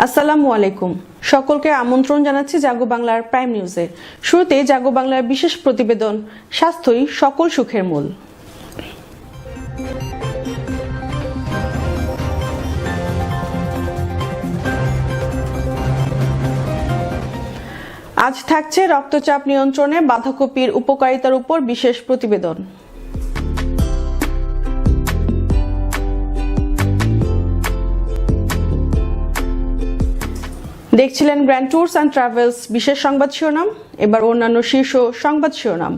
আসসালামু আলাইকুম। সকলকে আমন্ত্রণ জানাচ্ছি জাগো বাংলার প্রাইম নিউজে। শুরুতে জাগো বাংলার বিশেষ প্রতিবেদন স্বাস্থ্যই সকল সুখের মূল। আজ থাকছে রক্তচাপ নিয়ন্ত্রণে বাঁধাকপির উপকারিতার উপর বিশেষ প্রতিবেদন। দেখছিলেন গ্র্যান্ড ট্যুরস অ্যান্ড ট্রাভেলস বিশেষ সংবাদ শিরোনাম। এবার অন্যান্য শীর্ষ সংবাদ শিরোনাম।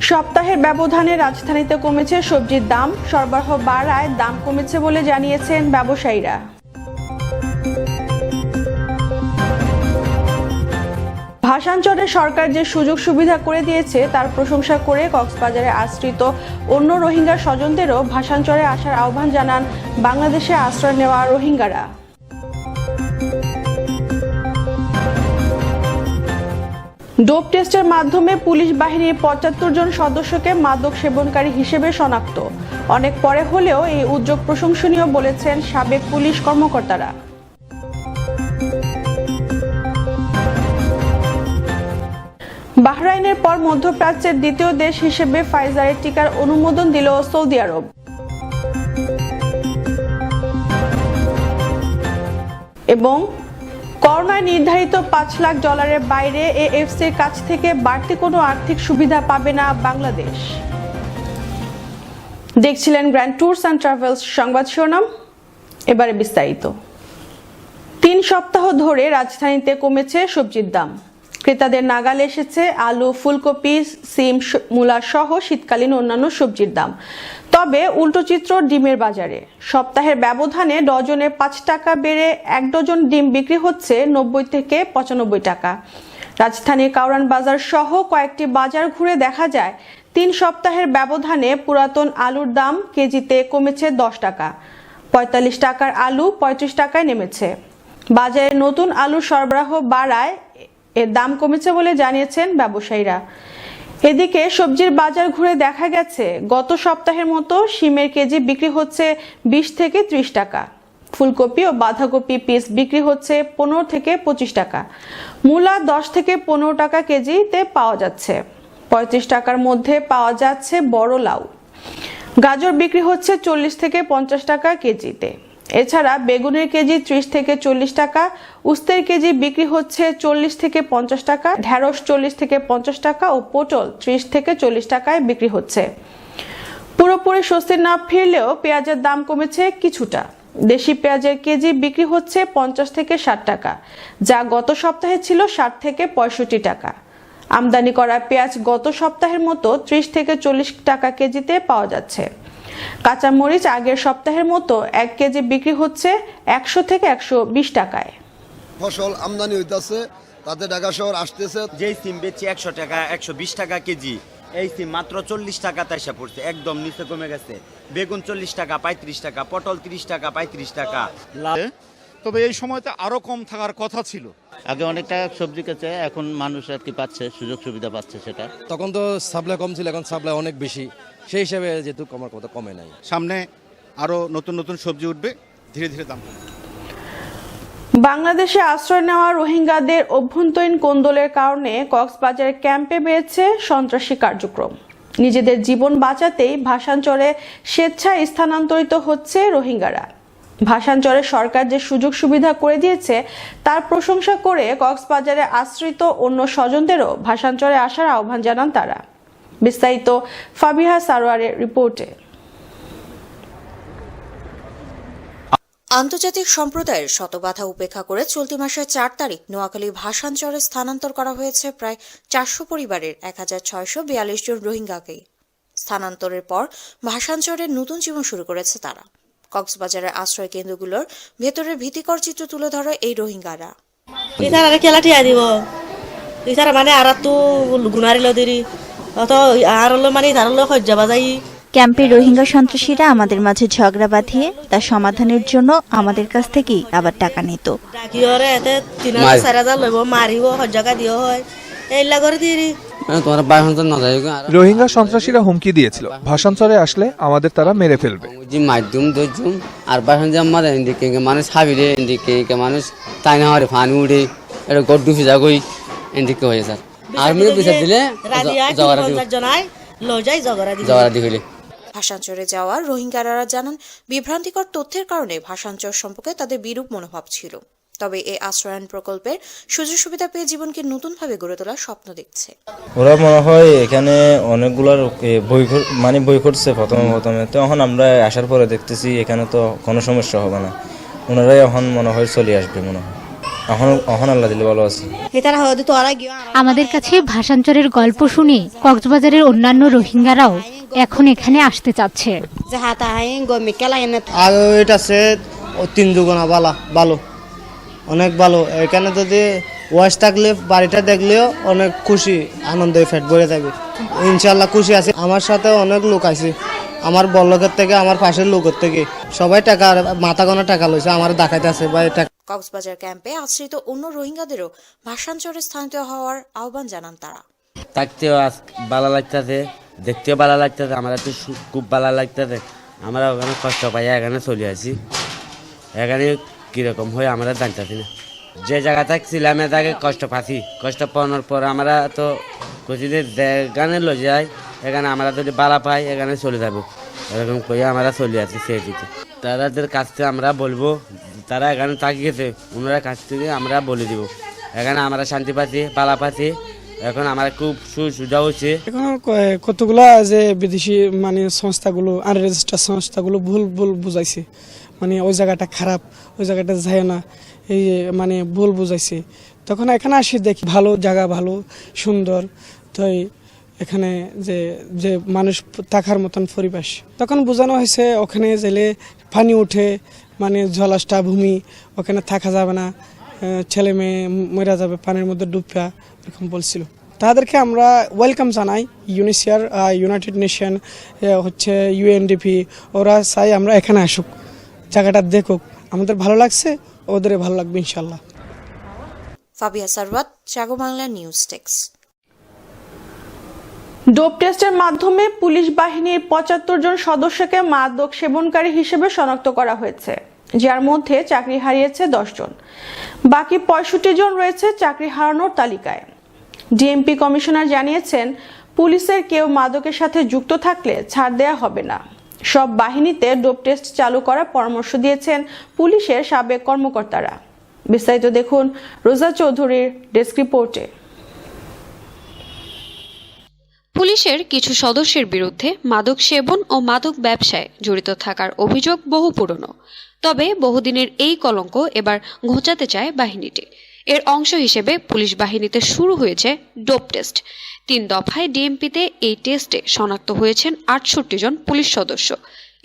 সপ্তাহের ব্যবধানে রাজধানীতে কমেছে সবজির দাম, সরবরাহ বাড়ায় দাম কমেছে বলে জানিয়েছেন ব্যবসায়ীরা। ভাসানচরে সরকার যে সুযোগ সুবিধা করে দিয়েছে তার প্রশংসা করে কক্সবাজারে আশ্রিত অন্য রোহিঙ্গা স্বজনদেরও ভাসানচরে আসার আহ্বান জানান বাংলাদেশে আশ্রয় নেওয়া রোহিঙ্গারা। ডোপ টেস্টের মাধ্যমে পুলিশ বাহিনীর ৭৫ জন সদস্যকে মাদক সেবনকারী হিসেবে শনাক্ত। অনেক পরে হলেও এই উদ্যোগ প্রশংসনীয় বলেছেন সাবেক পুলিশ কর্মকর্তারা। বাহরাইনের পর মধ্যপ্রাচ্যের দ্বিতীয় দেশ হিসেবে ফাইজারের টিকার অনুমোদন দিল সৌদি আরব। এবং করোনায় নির্ধারিত $৫ লাখ বাইরে এএফসির কাছ থেকে বাড়তি কোনো আর্থিক সুবিধা পাবে না বাংলাদেশ। দেখছিলেন গ্র্যান্ড ট্যুরস অ্যান্ড ট্রাভেলস সংবাদ শিরোনাম। এবারে বিস্তারিত। ৩ সপ্তাহ ধরে রাজধানীতে কমেছে সবজির দাম। ক্রেতাদের নাগালে এসেছে আলু, ফুলকপি, সিম, মূলা সহ শীতকালীন অন্যান্য সবজির দাম। তবে উল্টো চিত্র ডিমের বাজারে। সপ্তাহের ব্যবধানে ডজনে ৫ টাকা বেড়ে ১ ডজন ডিম বিক্রি হচ্ছে ৯০ থেকে ৯৫ টাকা। রাজধানীর কাউরান বাজার সহ কয়েকটি বাজার ঘুরে দেখা যায় ৩ সপ্তাহের ব্যবধানে পুরাতন আলুর দাম কেজিতে কমেছে ১০ টাকা। ৪৫ টাকার আলু ৩৫ টাকায় নেমেছে। বাজারে নতুন আলুর সরবরাহ বাড়ায় এর দাম কমেছে বলে জানিয়েছেন ব্যবসায়ীরা। এদিকে সবজির বাজার ঘুরে দেখা গেছে গত সপ্তাহের মতো শিমের কেজি বিক্রি হচ্ছে ২০ থেকে ৩০ টাকা। ফুলকপি ও বাঁধাকপি পিস বিক্রি হচ্ছে ১৫ থেকে ২৫ টাকা। মূলা ১০ থেকে ১৫ টাকা কেজিতে পাওয়া যাচ্ছে। ৩৫ টাকার মধ্যে পাওয়া যাচ্ছে বড় লাউ। গাজর বিক্রি হচ্ছে ৪০ থেকে ৫০ টাকা কেজিতে। এছাড়া বেগুনের কেজি ৩০ থেকে ৪০ টাকা, উস্তের কেজি বিক্রি হচ্ছে ৪০ থেকে ৫০ টাকা, ঢেঁড়স ৪০ থেকে ৫০ টাকা ও পটল ৩০ থেকে ৪০ টাকায় বিক্রি হচ্ছে। পুরোপুরি স্বস্তি না ফিরলেও পেঁয়াজের দাম কমেছে কিছুটা। দেশি পেঁয়াজের কেজি বিক্রি হচ্ছে ৫০ থেকে ৬০ টাকা, যা গত সপ্তাহে ছিল ৬০ থেকে ৬৫ টাকা। আমদানি করা পেঁয়াজ গত সপ্তাহের মতো ৩০ থেকে ৪০ টাকা কেজিতে পাওয়া যাচ্ছে। কাঁচামরিচ আগের সপ্তাহের মতো ১ কেজি বিক্রি হচ্ছে ১০০ থেকে ১২০ টাকায়। ফসল আমদানি হইতাছে, তাতে ঢাকা শহর আসতেছে। যেই সিম বেচি ১০০ টাকা ১২০ টাকা কেজি, এই সিম মাত্র ৪০ টাকা তাইসা পড়ছে, একদম নিচে কমে গেছে। বেগুন ৪০ টাকা ৩৫ টাকা, পটল ৩০ টাকা ৩৫ টাকা। তবে এই সময়তে আরো কম থাকার কথা ছিল। আগে অনেকটা সবজি কেছে, এখন মানুষ আর কি পাচ্ছে, সুযোগ সুবিধা পাচ্ছে। সেটা তখন তো সাপ্লাই কম ছিল, এখন সাপ্লাই অনেক বেশি। সেই হিসাবে যেহেতু কমার কথা কমে নাই। সামনে আরো নতুন নতুন সবজি উঠবে, ধীরে ধীরে দাম কমবে। বাংলাদেশে আশ্রয় নেওয়া রোহিঙ্গাদের অভ্যন্তরীণ কোন্দলের কারণে কক্সবাজারের ক্যাম্পে বেড়েছে সন্ত্রাসী কার্যক্রম। নিজেদের জীবন বাঁচাতেই ভাসানচরে স্বেচ্ছায় স্থানান্তরিত হচ্ছে রোহিঙ্গারা। ভাসানচরে সরকার যে সুযোগ সুবিধা করে দিয়েছে তার প্রশংসা করে কক্সবাজারে আশ্রিত অন্য স্বজনদেরও ভাসানচরে আসার আহ্বান জানান তারা। বিস্তারিত ফাবিহা সারোয়ারের রিপোর্টে। আন্তর্জাতিক সম্প্রদায়ের শত বাধা উপেক্ষা করে চলতি মাসের ৪ তারিখ নোয়াখালী ভাসানচরে স্থানান্তর করা হয়েছে প্রায় ৪০০ পরিবারের ১৬৪২ জন রোহিঙ্গাকে। স্থানান্তরের পর ভাসানচরের নতুন জীবন শুরু করেছে তারা। কক্সবাজারের আশ্রয় কেন্দ্রগুলোর ভেতরের ভীতিকর চিত্র তুলে ধরে এই রোহিঙ্গারা। ক্যাম্পের রোহিঙ্গা সন্ত্রাসীরা আমাদের মাঝে ঝগড়া বাঁধিয়ে তার সমাধানের জন্য আমাদের কাছ থেকেই আবার টাকা নিত। রোহিঙ্গা সন্ত্রাসীরা হুমকি দিয়েছিল ভাষান্তরে আসলে আমাদের তারা মেরে ফেলবে। মাধ্যম দর্জুম আর বাসন যে আমার এদিকে মানুষ হাবিলে এদিকে মানুষ তাই না হরে ফানি উঠে এটা গড্ডু ফিজা গই এদিকে হয়ে স্যার আর্মির বিচার দিলে জগরাদি হইলে। ভাষাঞ্চরে যাওয়া রোহিঙ্গারা জানান বিভ্রান্তিকর তথ্যের কারণে ভাষাঞ্চর সম্পর্কে তাদের বিরূপ মনোভাব ছিল। তবে এই আশ্রয়ণ প্রকল্পের সুযোগ সুবিধা পেয়ে জীবনকে নতুনভাবে গড়ে তোলার স্বপ্ন দেখছে। ওরা মনে হয় এখানে অনেকগুলার বই করছে প্রথমে তো এখন আমরা আসার পরে দেখতেছি এখানে তো কোনো সমস্যা হবে না, ওনারাই এখন মনে হয় চলে আসবে মনে হয়, এখন আল্লাহ দিলে ভালো আছে। আমাদের কাছে ভাষান্তরের গল্প শুনে কক্সবাজারের অন্যান্য রোহিঙ্গারাও এখন এখানে আসতে চাচ্ছে। আর এটা সে 3 দুগুণা ভালো অনেক ভালো। এখানে যদি ওয়াশ থাকলে বাড়িটা দেখলেও অনেক খুশি আনন্দে ফেট ভরে থাকবে ইনশাল্লাহ খুশি আছে। আমার সাথে অনেক লোক আছে, আমার বড়লোকের থেকে আমার পাশের লোকের থেকে সবাই টাকা মাথা গোনা টাকা লইছে আমার দেখাইতে আছে ভাই। কক্সবাজার ক্যাম্পে আশ্রিত অন্য রোহিঙ্গাদেরও ভাষাঞ্চরে স্থানিত হওয়ার আহ্বান জানান তারা। থাকতেও ভালো লাগতেছে, দেখতেও ভালো লাগতেছে, আমার তো খুব ভালো লাগতেছে। আমরা ওখানে কষ্ট পাই এখানে চলে আসি, এখানে কিরকম হয় আমরা জানতেছি না। যে জায়গা থাকছিলাম তাকে কষ্ট পাচ্ছি, কষ্ট পাওয়ানোর পর আমরা তো খুশি যেখানে লো যাই এখানে আমরা যদি বালা পাই এখানে চলে যাব, এরকম করে আমরা চলে আসি সেই দিকে। তাদের কাছ থেকে আমরা বলবো তারা এখানে থাকিয়েছে ওনারা কাছ থেকে আমরা বলে দিব এখানে আমরা শান্তি পাচ্ছি বালা পাচ্ছি, এখন আমরা খুব সুবিধা হচ্ছে। এখন কতগুলা যে বিদেশি মানে সংস্থাগুলো আনরেজিস্টার সংস্থাগুলো ভুল বুঝাইছে, মানে ওই জায়গাটা খারাপ, ওই জায়গাটা যায় না, এই মানে ভুল বুঝাইছে। তখন এখানে আসি দেখি ভালো জায়গা, ভালো সুন্দর, তো এখানে যে মানুষ থাকার মতন পরিবেশ। তখন বোঝানো হয়েছে ওখানে গেলে পানি উঠে মানে জলাশটা ভূমি, ওখানে থাকা যাবে না, ছেলে মেয়ে মরে যাবে পানির মধ্যে ডুববা, এরকম বলছিল। তাদেরকে আমরা ওয়েলকাম জানাই, ইউনিসিয়ার, ইউনাইটেড নেশন, হচ্ছে ইউএনডিপি, ওরা চাই আমরা এখানে আসুক, জায়গাটা দেখুক, আমাদের ভালো লাগছে, ওদের ভালো লাগবে ইনশাল্লাহ। ফাবিয়া সারওয়াত, জাগো বাংলা নিউজ টেক্স। ডোপ টেস্টের মাধ্যমে পুলিশ বাহিনীর ৭৫ জন সদস্যকে মাদক সেবনকারী হিসেবে শনাক্ত করা হয়েছে, যার মধ্যে চাকরি হারিয়েছে 10 জন। বাকি ৬৫ জন রয়েছে চাকরি হারানোর তালিকায়। ডিএমপি কমিশনার জানিয়েছেন, পুলিশের কেউ মাদকের সাথে যুক্ত থাকলে ছাড় দেয়া হবে না। সব বাহিনীতে ডোপ টেস্ট চালু করার পরামর্শ দিয়েছেন পুলিশের সাবেক কর্মকর্তারা। বিস্তারিত দেখুন রোজা চৌধুরীর ডেস্ক রিপোর্টে। পুলিশের কিছু সদস্যের বিরুদ্ধে মাদক সেবন ও মাদক ব্যবসায় জড়িত থাকার অভিযোগ বহু পুরনো। তবে বহুদিনের এই কলঙ্ক এবার ঘোচাতে চায় বাহিনীটি। এর অংশ হিসেবে পুলিশ বাহিনীতে শুরু হয়েছে ডোপ টেস্ট। 3 দফায় ডিএমপিতে এই টেস্টে শনাক্ত হয়েছেন 68 জন পুলিশ সদস্য।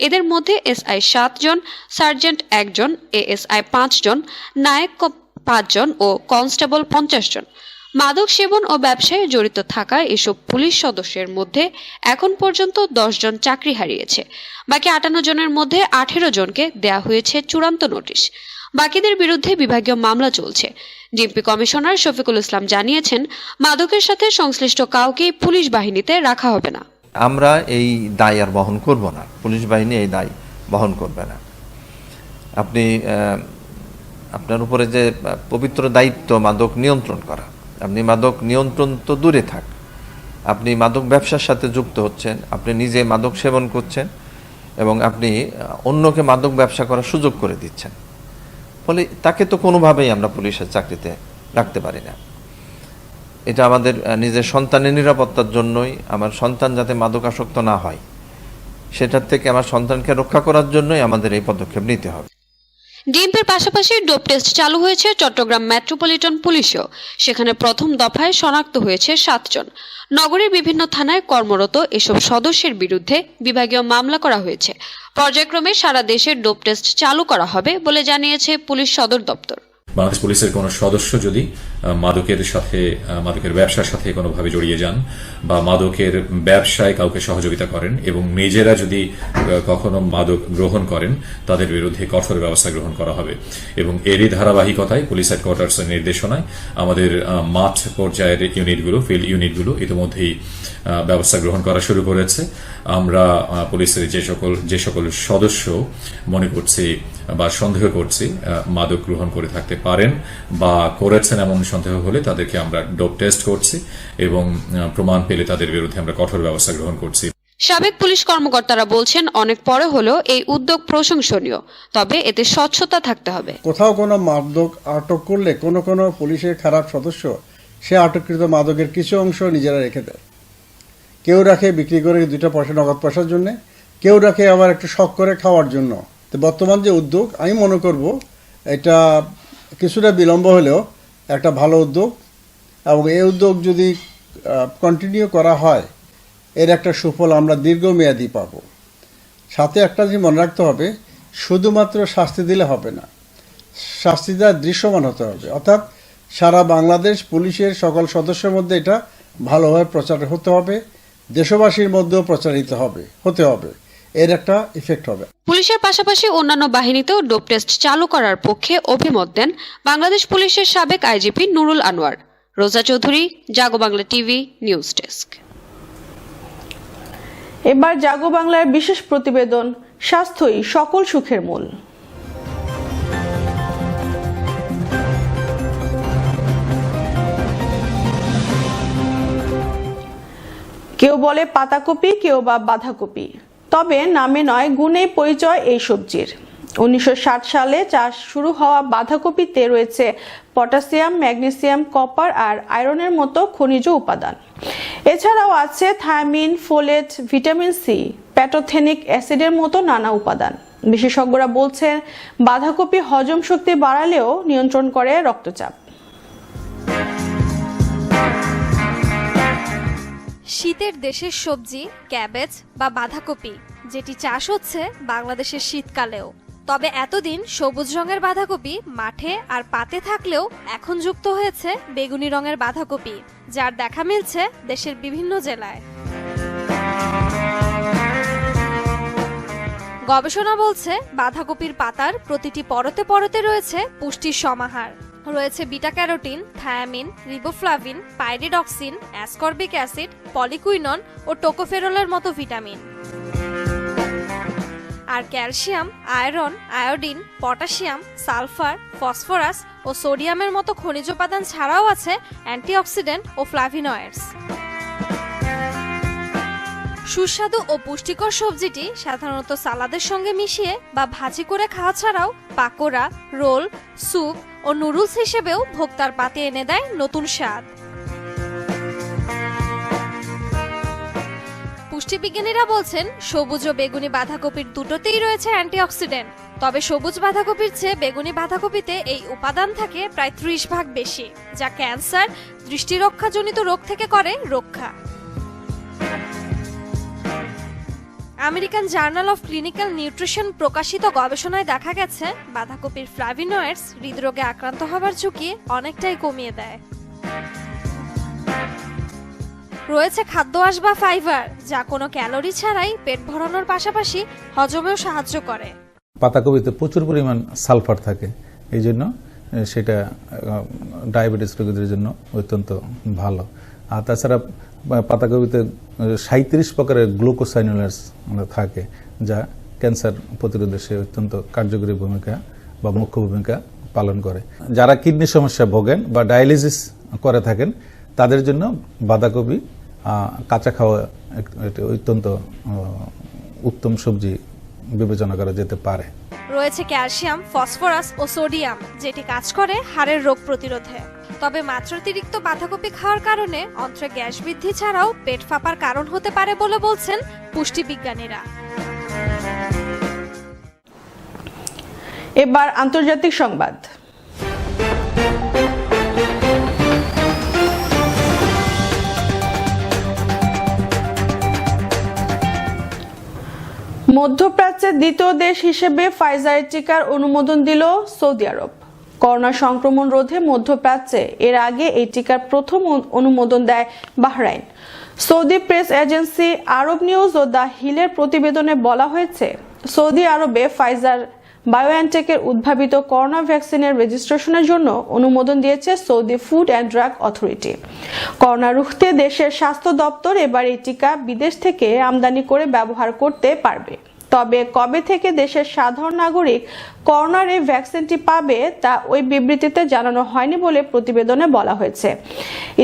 এদের মধ্যে এসআই 7 জন, সার্জেন্ট 1 জন, এএসআই 5 জন, নায়ক 5 জন ও কনস্টেবল 50 জন। মাদক সেবন ও ব্যবসায় জড়িত থাকা এসব পুলিশ সদস্যের মধ্যে এখন পর্যন্ত 10 জন চাকরি হারিয়েছে। বাকি 58 জনের মধ্যে 18 জনকে দেয়া হয়েছে চূড়ান্ত নোটিশ। বাকিদের বিরুদ্ধে বিভাগীয় মামলা চলছে। ডিএমপি কমিশনার শফিকুল ইসলাম জানিয়েছেন, মাদকের সাথে সংশ্লিষ্ট কাউকেই পুলিশ বাহিনীতে রাখা হবে না। আমরা এই দায় আর বহন করব না, পুলিশ বাহিনী এই দায় বহন করবে না। আপনি আপনার উপরে যে পবিত্র দায়িত্ব মাদক নিয়ন্ত্রণ করা, আপনি মাদক নিয়ন্ত্রণ তো দূরে থাক, আপনি মাদক ব্যবসার সাথে যুক্ত হচ্ছেন, আপনি নিজে মাদক সেবন করছেন এবং আপনি অন্যকে মাদক ব্যবসা করার সুযোগ করে দিচ্ছেন, ফলে তাকে তো কোনোভাবেই আমরা পুলিশের চাকরিতে রাখতে পারি না। এটা আমাদের নিজের সন্তানের নিরাপত্তার জন্যই, আমার সন্তান যাতে মাদকাসক্ত না হয় সেটার থেকে আমার সন্তানকে রক্ষা করার জন্যই আমাদের এই পদক্ষেপ নিতে হবে। ডিএমপির পাশাপাশি ডোপ টেস্ট চালু হয়েছে চট্টগ্রাম মেট্রোপলিটন পুলিশেও। সেখানে প্রথম দফায় শনাক্ত হয়েছে 7 জন। নগরের বিভিন্ন থানায় কর্মরত এসব সদস্যের বিরুদ্ধে বিভাগীয় মামলা করা হয়েছে। পর্যায়ক্রমে সারা দেশে ডোপ টেস্ট চালু করা হবে বলে জানিয়েছে পুলিশ সদর দপ্তর। বাংলাদেশ পুলিশের কোনো সদস্য যদি মাদকের সাথে মাদকের ব্যবসার সাথে কোনোভাবে জড়িয়ে যান বা মাদকের ব্যবসায় কাউকে সহযোগিতা করেন এবং নিজেরা যদি কখনো মাদক গ্রহণ করেন তাদের বিরুদ্ধে কঠোর ব্যবস্থা গ্রহণ করা হবে। এবং এরই ধারাবাহিকতায় পুলিশ হেডকোয়ার্টার্সের নির্দেশনায় আমাদের মাঠ পর্যায়ের ইউনিটগুলো, ফিল্ড ইউনিটগুলো ইতিমধ্যেই ব্যবস্থা গ্রহণ করা শুরু করেছে। আমরা পুলিশের যে সকল সদস্য মনে করছি বা সন্দেহ করছি মাদক গ্রহণ করে থাকতে পারেন বা করেছেন এমন সন্দেহ হলে তাদেরকে আমরা ডোপ টেস্ট করছি এবং প্রমাণ পেলে তাদের বিরুদ্ধে আমরা কঠোর ব্যবস্থা গ্রহণ করছি। সাবেক পুলিশ কর্মকর্তারা বলছেন অনেক পরে হলেও এই উদ্যোগ প্রশংসনীয়, তবে এতে স্বচ্ছতা থাকতে হবে। কোথাও কোনো মাদক আটক করলে কোনো পুলিশের খারাপ সদস্য সে আটককৃত মাদকের কিছু অংশ নিজেরা রেখে দেয়। কেউ রাখে বিক্রি করে 2 পয়সা নগদ পয়সার জন্য, কেউ রাখে আবার একটু শখ করে খাওয়ার জন্য। তো বর্তমান যে উদ্যোগ আমি মনে করব এটা কিছুটা বিলম্ব হলেও একটা ভালো উদ্যোগ, এবং এই উদ্যোগ যদি কন্টিনিউ করা হয় এর একটা সুফল আমরা দীর্ঘমেয়াদী পাব। সাথে একটা জিনিস মনে রাখতে হবে, শুধুমাত্র শাস্তি দিলে হবে না, শাস্তিটা দৃশ্যমান হতে হবে। অর্থাৎ সারা বাংলাদেশ পুলিশের সকল সদস্যের মধ্যে এটা ভালোভাবে প্রচার হতে হবে, দেশবাসীর মধ্যেও প্রচারিত হতে হবে, এর একটা ইফেক্ট হবে। পুলিশের পাশাপাশি অন্যান্য বাহিনীতেও ডোপ টেস্ট চালু করার পক্ষে অভিমত দেন বাংলাদেশ পুলিশের সাবেক আইজিপি নুরুল আনোয়ার। রোজা চৌধুরী, জাগো বাংলা টিভি, নিউজ ডেস্ক। এবার জাগো বাংলার বিশেষ প্রতিবেদন, স্বাস্থ্যই সকল সুখের মূল। কেউ বলে পাতাকপি, কেউ বা বাঁধাকপি, তবে নামে নয় গুণেই পরিচয় এই সবজির। 1960 সালে চাষ শুরু হওয়া বাঁধাকপিতে রয়েছে পটাশিয়াম, ম্যাগনেসিয়াম, কপার আর আয়রনের মতো খনিজ উপাদান। এছাড়াও আছে থায়ামিন, ফোলেট, ভিটামিন সি, প্যাটোথেনিক অ্যাসিডের মতো নানা উপাদান। বিশেষজ্ঞরা বলছেন বাঁধাকপি হজম শক্তি বাড়ালেও নিয়ন্ত্রণ করে রক্তচাপ। শীতের দেশের সবজি ক্যাবেজ বা বাঁধাকপি, যেটি চাষ হচ্ছে বাংলাদেশের শীতকালেও। তবে এতদিন সবুজ রঙের বাঁধাকপি মাঠে আর পাতে থাকলেও এখন যুক্ত হয়েছে বেগুনি রঙের বাঁধাকপি, যার দেখা মিলছে দেশের বিভিন্ন জেলায়। গবেষণা বলছে বাঁধাকপির পাতার প্রতিটি পরতে পরতে রয়েছে পুষ্টির সমাহার। রয়েছে beta carotene, thiamine, riboflavin, pyridoxine, ascorbic acid, polyquinone ও টোকোফেরলের মতো ভিটামিন। আর calcium, iron, iodine, potassium, sulphur, phosphorus ও সোডিয়ামের মতো খনিজ উপাদান ছাড়াও আছে অ্যান্টিঅক্সিডেন্ট ও ফ্লাভিনয়েডস। সুস্বাদু ও পুষ্টিকর সবজিটি সাধারণত সালাদের সঙ্গে মিশিয়ে বা ভাজি করে খাওয়া ছাড়াও পাকোড়া, রোল, স্যুপ ও নুডলস হিসেবেও ভোক্তার পাতে এনে দেয় নতুন স্বাদ। পুষ্টিবিজ্ঞানীরা বলছেন সবুজ ও বেগুনি বাঁধাকপির দুটোতেই রয়েছে অ্যান্টিঅক্সিডেন্ট। তবে সবুজ বাঁধাকপির চেয়ে বেগুনি বাঁধাকপিতে এই উপাদান থাকে প্রায় 30 ভাগ বেশি, যা ক্যান্সার, দৃষ্টিরক্ষাজনিত রোগ থেকে করে রক্ষা। American journal of clinical nutrition প্রকাশিত গবেষণায় দেখা গেছে বাঁধাকপির ফ্লাভিনয়েডস হৃদরোগে আক্রান্ত হবার ঝুঁকি অনেকটাই কমিয়ে দেয়। রয়েছে খাদ্য আঁশ বা ফাইবার, যা কোনো ক্যালোরি ছাড়াই পেট ভরানোর পাশাপাশি হজমেও সাহায্য করে। পাতাকপিতে প্রচুর পরিমাণ সালফার থাকে, এই জন্য সেটা ডায়াবেটিস রোগীদের জন্য অত্যন্ত ভালো। আর তাছাড়া পাতাকপিতে 37 প্রকারের গ্লুকোসাইনোলাস থাকে, যা ক্যান্সার প্রতিরোধে সে অত্যন্ত কার্যকরী ভূমিকা বা মুখ্য ভূমিকা পালন করে। যারা কিডনি সমস্যা ভোগেন বা ডায়ালিসিস করে থাকেন তাদের জন্য বাঁধাকপি কাঁচা খাওয়া অত্যন্ত উত্তম সবজি বিবেচনা করা যেতে পারে। রয়েছে ক্যালসিয়াম, ফসফরাস ও সোডিয়াম, যেটি কাজ করে হাড়ের রোগ প্রতিরোধে। তবে মাত্রাতিরিক্ত বাঁধাকপি খাওয়ার কারণে অন্ত্রে গ্যাস বৃদ্ধি ছাড়াও পেট ফাঁপার কারণ হতে পারে বলে বলছেন পুষ্টিবিজ্ঞানীরা। এবার আন্তর্জাতিক সংবাদ। মধ্যপ্রাচ্যের দ্বিতীয় দেশ হিসেবে ফাইজারের টিকার অনুমোদন দিল সৌদি আরব। করোনা সংক্রমণ রোধে মধ্যপ্রাচ্যে এর আগে এই টিকার প্রথম অনুমোদন দেয় Bahrain. Saudi press agency Arab news ও দ্য হিলের প্রতিবেদনে বলা হয়েছে, সৌদি আরবে ফাইজার বায়োএনটেকের উদ্ভাবিত করোনা ভ্যাকসিনের রেজিস্ট্রেশনের জন্য অনুমোদন দিয়েছে Saudi food and drug authority. Corona রুখতে দেশের স্বাস্থ্য দপ্তর এবার এই টিকা বিদেশ থেকে আমদানি করে ব্যবহার করতে পারবে। তবে কবে থেকে দেশের সাধারণ নাগরিক করোনার এই ভ্যাকসিনটি পাবে তা ওই বিবৃতিতে জানানো হয়নি বলে প্রতিবেদনে বলা হয়েছে।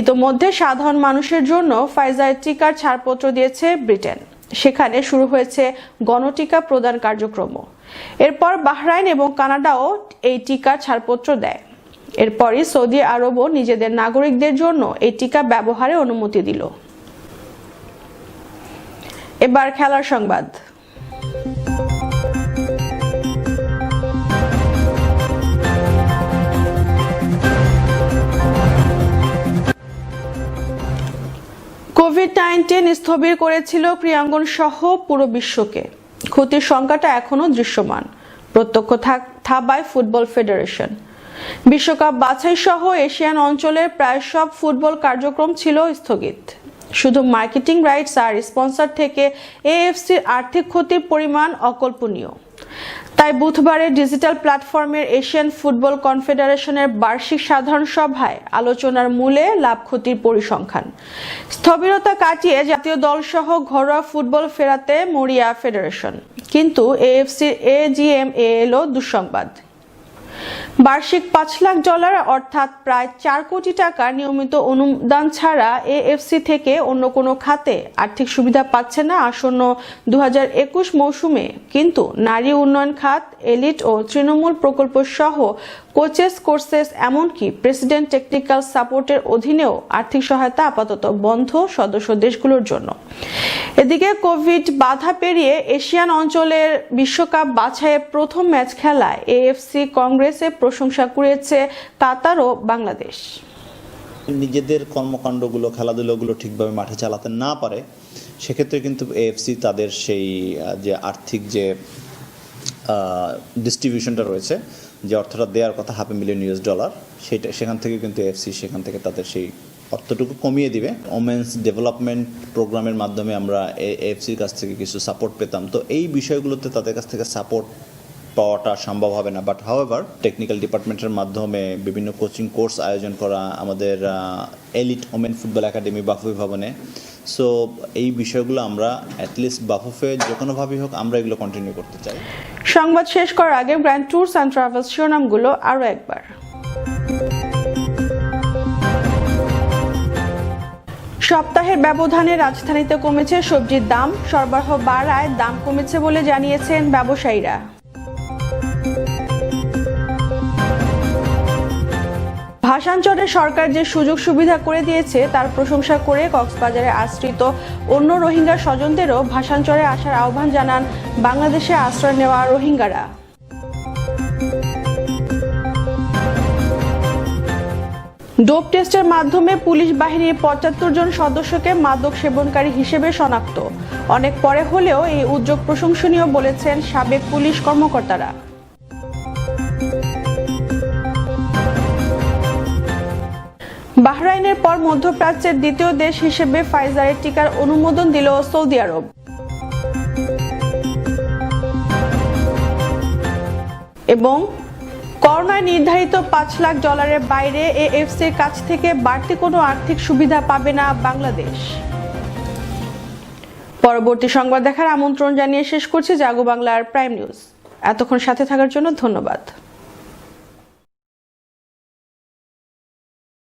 ইতোমধ্যে সাধারণ মানুষের জন্য ফাইজার টিকার ছাড়পত্র দিয়েছে ব্রিটেন। সেখানে শুরু হয়েছে গণটিকা প্রদান কার্যক্রম। এরপর বাহরাইন এবং কানাডাও এই টিকার ছাড়পত্র দেয়। এরপরই সৌদি আরবও নিজেদের নাগরিকদের জন্য এই টিকা ব্যবহারের অনুমতি দিল। এবার খেলার সংবাদ। কোভিড-19 স্থবির করেছিল ক্রীড়াঙ্গন সহ পুরো বিশ্বকে। ক্ষতির সংখ্যাটা এখনো দৃশ্যমান, প্রত্যক্ষ থাবায় ফুটবল ফেডারেশন। বিশ্বকাপ বাছাই সহ এশিয়ান অঞ্চলের প্রায় সব ফুটবল কার্যক্রম ছিল স্থগিত। শুধু মার্কেটিং রাইটস আর স্পন্সর থেকে এএফসির আর্থিক ক্ষতির পরিমাণ অকল্পনীয়। তাই বুধবারের ডিজিটাল প্ল্যাটফর্মের এশিয়ান ফুটবল কনফেডারেশনের বার্ষিক সাধারণ সভায় আলোচনার মূলে লাভ ক্ষতির পরিসংখ্যান। স্থবিরতা কাটিয়ে জাতীয় দল সহ ঘরোয়া ফুটবল ফেরাতে মরিয়া ফেডারেশন, কিন্তু এএফসির এজিএম এলো দুঃসংবাদ। বার্ষিক $5 লাখ অর্থাৎ প্রায় 4 কোটি টাকার নিয়মিত অনুদান ছাড়া এএফসি থেকে অন্য কোনো খাতে আর্থিক সুবিধা পাচ্ছে না আসন্ন 2021 মৌসুমে। কিন্তু নারী উন্নয়ন খাত, এলিট ও তৃণমূল প্রকল্প সহ কোচেস কোর্সেস এমনকি প্রেসিডেন্ট টেকনিক্যাল সাপোর্টের অধীনেও আর্থিক সহায়তা আপাতত বন্ধ সদস্য দেশগুলোর জন্য। এদিকে কোভিড বাধা পেরিয়ে এশিয়ান অঞ্চলের বিশ্বকাপ বাছাইয়ের প্রথম ম্যাচ খেলায় এএফসি কংগ্রেসে প্রশংসা কুড়িয়েছে কাতার ও বাংলাদেশ। নিজেদের কর্মকাণ্ডগুলো, খেলাধুলোগুলো ঠিকভাবে মাঠে চালাতে না পারে, সেক্ষেত্রে কিন্তু এএফসি তাদের সেই যে আর্থিক যে ডিস্ট্রিবিউশনটা রয়েছে, যে অর্থটা দেওয়ার কথা $500,000,000, সেখান থেকে কিন্তু এএফসি সেখান থেকে তাদের সেই অর্থটুকু কমিয়ে দিবে। ওমেন্স ডেভেলপমেন্ট প্রোগ্রামের মাধ্যমে আমরা এএফসির কাছ থেকে কিছু সাপোর্ট পেতাম, তো এই বিষয়গুলোতে তাদের কাছ থেকে সাপোর্ট পাওয়াটা সম্ভব হবে না। বাট হাউএভার টেকনিক্যাল ডিপার্টমেন্টের মাধ্যমে বিভিন্ন কোচিং কোর্স আয়োজন করা আমাদের elite women football academy Bafufe ভবনে, সো এই বিষয়গুলো আমরা অ্যাটলিস্ট বাফুফে যে কোনোভাবেই হোক আমরা এগুলো কন্টিনিউ করতে চাই। সংবাদ শেষ করার আগে গ্র্যান্ড ট্যুরস অ্যান্ড ট্রাভেলস শিরোনামগুলো আরও একবার। সপ্তাহের ব্যবধানে রাজধানীতে কমেছে সবজির দাম, সরবরাহ বাড়ায় দাম কমেছে বলে জানিয়েছেন ব্যবসায়ীরা। ভাসানচরে সরকার যে সুযোগ সুবিধা করে দিয়েছে তার প্রশংসা করে কক্সবাজারে আশ্রিত অন্য রোহিঙ্গা স্বজনদেরও ভাসানচরে আসার আহ্বান জানান বাংলাদেশে আশ্রয় নেওয়া রোহিঙ্গারা। ডোপ টেস্টের মাধ্যমে পুলিশ বাহিনীর 75 জন সদস্যকে মাদক সেবনকারী হিসেবে শনাক্ত। অনেক পরে হলেও এই উদ্যোগ প্রশংসনীয় বলেছেন সাবেক পুলিশ কর্মকর্তারা। বাহরাইনের পর মধ্যপ্রাচ্যের দ্বিতীয় দেশ হিসেবে ফাইজারের টিকার অনুমোদন দিল সৌদি আরব। এবং করোনায় নির্ধারিত $5 লাখ বাইরে এএফসির কাছ থেকে বাড়তি কোনো আর্থিক সুবিধা পাবে না বাংলাদেশ। পরবর্তী সংবাদ দেখার আমন্ত্রণ জানিয়ে শেষ করছি জাগো বাংলার প্রাইম নিউজ। এতক্ষণ সাথে থাকার জন্য ধন্যবাদ।